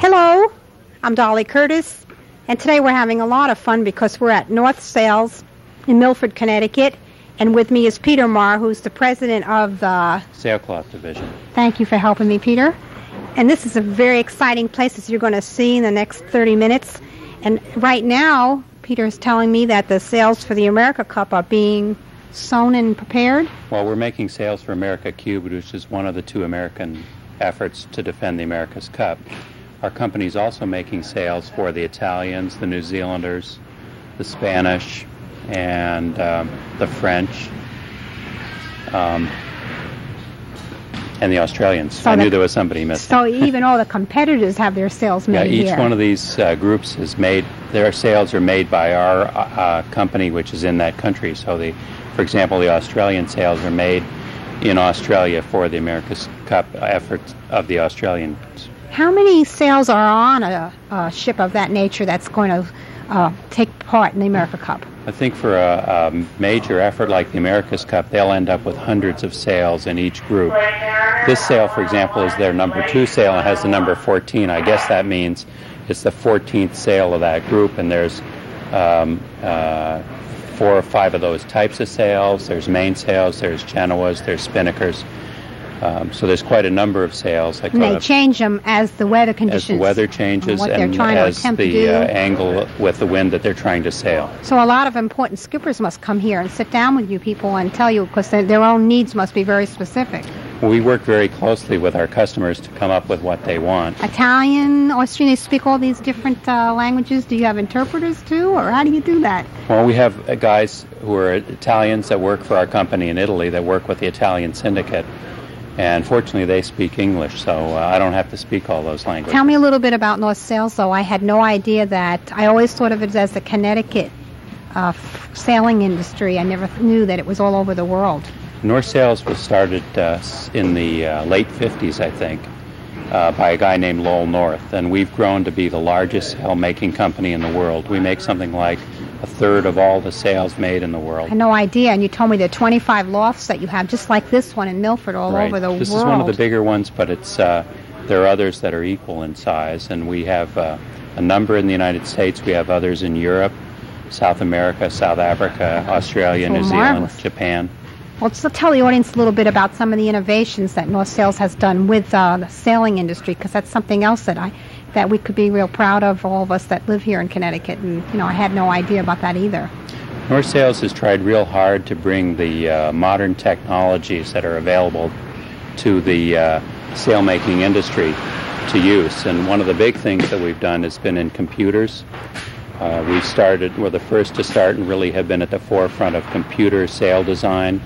Hello, I'm Dolly Curtis, and today we're having a lot of fun because we're at North Sales in Milford, Connecticut, and with me is Peter Marr, who's the president of the Sailcloth Division. Thank you for helping me, Peter. And this is a very exciting place, as you're going to see in the next 30 minutes. And right now, Peter is telling me that the sails for the America Cup are being sewn and prepared. Well, we're making sails for America Cube, which is one of the two American efforts to defend the America's Cup. Our company is also making sails for the Italians, the New Zealanders, the Spanish, and the French, and the Australians. So I knew there was somebody missing. So even all the competitors have their sails made here. Yeah, each one of these groups is made, their sails are made by our company, which is in that country. So, for example, the Australian sails are made in Australia for the America's Cup efforts of the Australians. How many sails are on a ship of that nature that's going to take part in the America Cup? I think for a major effort like the America's Cup, they'll end up with hundreds of sails in each group. This sail, for example, is their number 2 sail and has the number 14. I guess that means it's the 14th sail of that group, and there's 4 or 5 of those types of sails. There's mainsails, there's Genoas, there's spinnakers. So there's quite a number of sails. And they change them as the weather conditions. As the weather changes and as the angle with the wind that they're trying to sail. So a lot of important skippers must come here and sit down with you people and tell you, because their own needs must be very specific. We work very closely with our customers to come up with what they want. Italian, Austrian, they speak all these different languages. Do you have interpreters too, or how do you do that? Well, we have guys who are Italians that work for our company in Italy that work with the Italian syndicate. And fortunately, they speak English, so I don't have to speak all those languages. Tell me a little bit about North Sales, though. I had no idea that. I always thought of it as the Connecticut sailing industry. I never knew that it was all over the world. North Sales was started in the late 50s, I think, by a guy named Lowell North, and we've grown to be the largest sail-making company in the world. We make something like a third of all the sails made in the world. I had no idea, and you told me there are 25 lofts that you have, just like this one in Milford, all over the world. This is one of the bigger ones, but it's there are others that are equal in size, and we have a number in the United States. We have others in Europe, South America, South Africa, Australia, New Zealand, Japan. Well, so tell the audience a little bit about some of the innovations that North Sales has done with the sailing industry, because that's something else that we could be real proud of, all of us that live here in Connecticut. And, I had no idea about that either. North Sales has tried real hard to bring the modern technologies that are available to the sailmaking industry to use. And one of the big things that we've done has been in computers. We're the first to start and really have been at the forefront of computer sail design.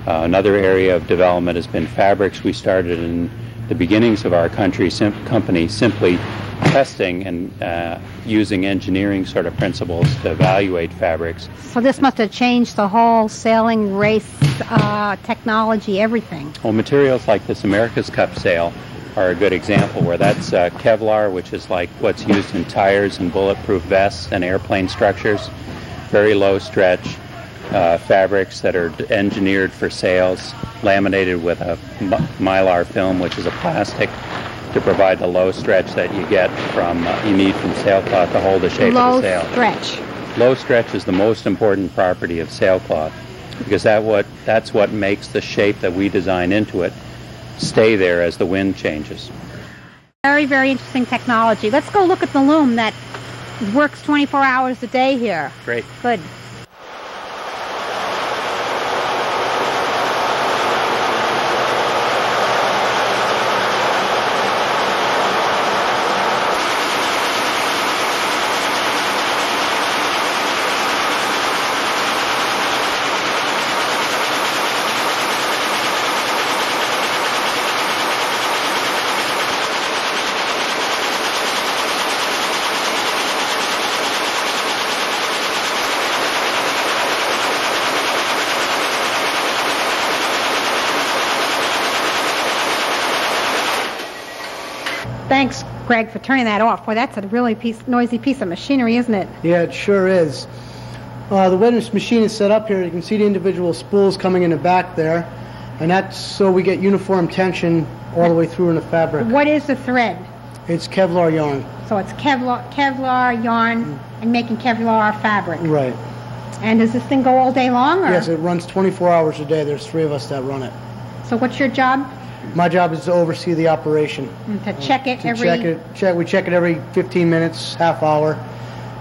Another area of development has been fabrics. We started in the beginnings of our company simply testing and using engineering sort of principles to evaluate fabrics. So this must have changed the whole sailing race, technology, everything. Well, materials like this America's Cup sail are a good example, where that's Kevlar, which is like what's used in tires and bulletproof vests and airplane structures. Very low stretch fabrics that are engineered for sails, laminated with a mylar film, which is a plastic, to provide the low stretch that you get you need from sailcloth to hold the shape of the sail. Low stretch. Low stretch is the most important property of sailcloth, because that's what makes the shape that we design into it stay there as the wind changes. Very, very interesting technology. Let's go look at the loom that works 24 hours a day here. Great. Good. Thanks, Greg, for turning that off. Boy, that's a really noisy piece of machinery, isn't it? Yeah, it sure is. The way this machine is set up here, you can see the individual spools coming in the back there, and that's so we get uniform tension all the way through in the fabric. What is the thread? It's Kevlar yarn. So it's Kevlar yarn and making Kevlar fabric. Right. And does this thing go all day long? Or? Yes, it runs 24 hours a day. There's 3 of us that run it. So what's your job? My job is to oversee the operation. And to check it every... We check it every 15 minutes, half hour,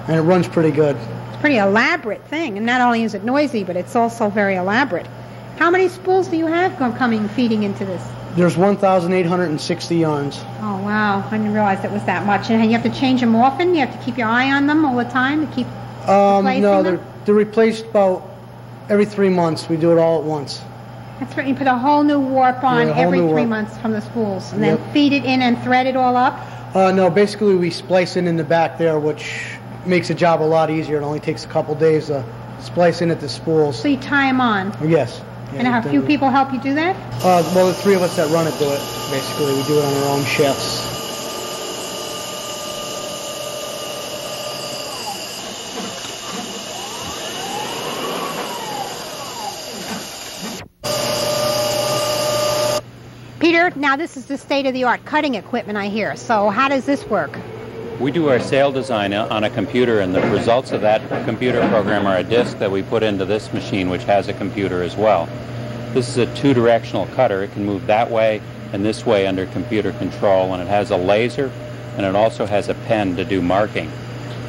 and it runs pretty good. It's a pretty elaborate thing, and not only is it noisy, but it's also very elaborate. How many spools do you have feeding into this? There's 1,860 yarns. Oh, wow. I didn't realize it was that much. And you have to change them often? You have to keep your eye on them all the time to keep replacing no, them? they're replaced about every 3 months. We do it all at once. That's right. You put a whole new warp on every 3 months from the spools, and then feed it in and thread it all up? No, basically we splice in the back there, which makes the job a lot easier. It only takes a couple days to splice in at the spools. So you tie them on? Yes. Yeah, and a few people help you do that? Well, the 3 of us that run it do it, basically. We do it on our own shifts. Peter, now this is the state-of-the-art cutting equipment, I hear. So how does this work? We do our sail design on a computer, and the results of that computer program are a disk that we put into this machine, which has a computer as well. This is a 2-directional cutter. It can move that way and this way under computer control, and it has a laser, and it also has a pen to do marking.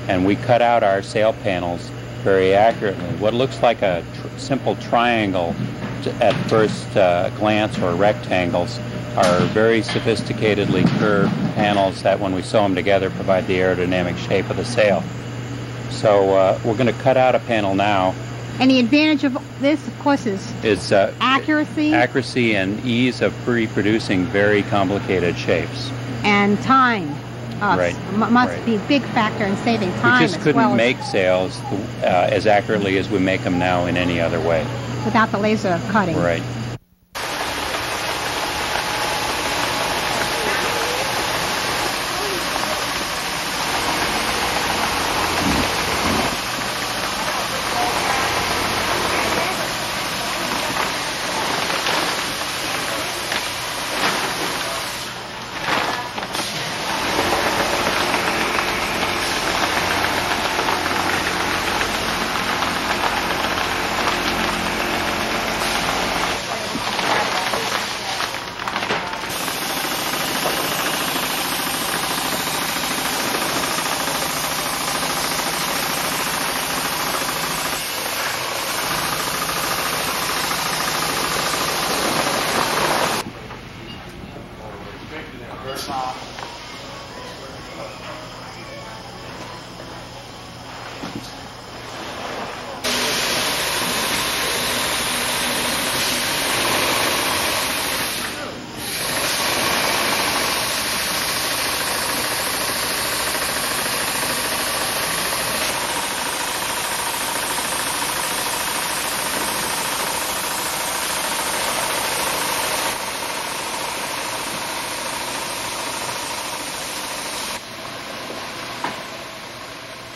And we cut out our sail panels very accurately. What looks like a simple triangle at first glance, or rectangles, are very sophisticatedly curved panels that, when we sew them together, provide the aerodynamic shape of the sail. So we're going to cut out a panel now. And the advantage of this, of course, is accuracy. Accuracy and ease of reproducing very complicated shapes. And time. Right. Must be a big factor in saving time. We just couldn't make sails as accurately as we make them now in any other way. Without the laser cutting. Right.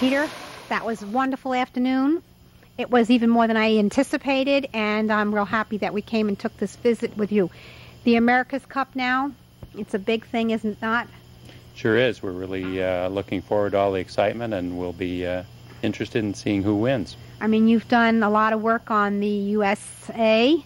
Peter, that was a wonderful afternoon. It was even more than I anticipated, and I'm real happy that we came and took this visit with you. The America's Cup now, it's a big thing, isn't it not? Sure is. We're really looking forward to all the excitement, and we'll be interested in seeing who wins. I mean, you've done a lot of work on the USA.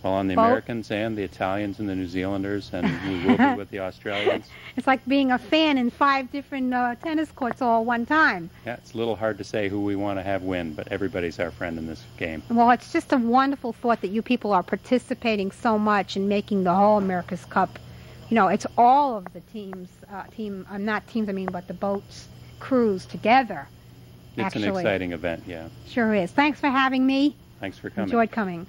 Well, on the Both. Americans and the Italians and the New Zealanders, and we will be with the Australians. It's like being a fan in 5 different tennis courts all at one time. Yeah, it's a little hard to say who we want to have win, but everybody's our friend in this game. Well, it's just a wonderful thought that you people are participating so much in making the whole America's Cup. You know, it's all of the teams, not teams, I mean, but the boats, crews together. It's actually an exciting event, yeah. Sure is. Thanks for having me. Thanks for coming. Enjoyed coming.